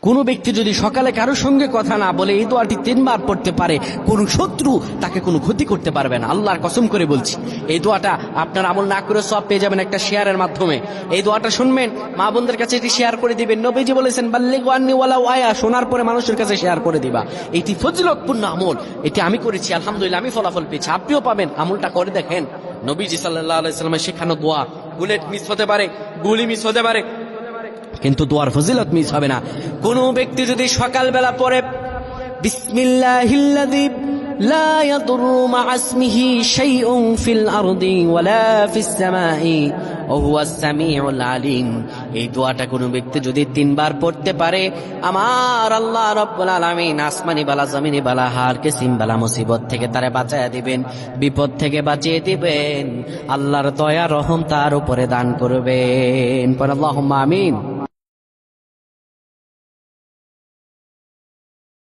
কোন ব্যক্তি যদি সকালে কারোর সঙ্গে কথা না বলে এই দোয়াটি 3 বার পড়তে পারে, কোন শত্রু তাকে কোনো ক্ষতি করতে পারবে না। আল্লাহর কসম করে বলছি, এই দোয়াটা আপনার আমল না করে সওয়াব পেয়ে যাবেন একটা শেয়ারের মাধ্যমে। এই দোয়াটা শুনবেন, মা বোনদের কাছে এটি শেয়ার করে দিবেন। নবীজি বলেছেন, বাল্লিগু আন্নি ওয়ালাউ আয়া, শোনার পরে মানুষের কাছে শেয়ার করে দিবা। এটি ফজিলতপূর্ণ আমল, এটি আমি করেছি, আলহামদুলিল্লাহ আমি ফলাফল পেয়েছি, আপনিও পাবেন। আমলটা করে দেখেন। নবীজি সাল্লাল্লাহু আলাইহি ওয়াসাল্লামের শেখানো দোয়া, বুলেট মিস হতে পারে, গুলি মিস হতে পারে, কিন্তু দোয়ার ফজিলত মিস হবে না। কোন ব্যক্তি যদি সকালবেলা পড়ে বিসমিল্লাহিল্লাযী লা ইয়াদুররু মা'a ইসমিহি শাইউন ফিল আরদি ওয়ালা ফিস সামাই ওয়া হুয়াস সামিউল আলিম, এই দোয়াটা কোন ব্যক্তি যদি 3 বার পড়তে পারে, আমার আল্লাহ রাব্বুল আলামিন আসমানি বালা জমিনি বালা হার কিসিম বালা মুসিবত থেকে তারে বাঁচায়া দিবেন, বিপদ থেকে বাঁচিয়ে দিবেন। আল্লাহর দয়া রহম তার উপরে দান করবেন। আল্লাহুম্মা আমিন।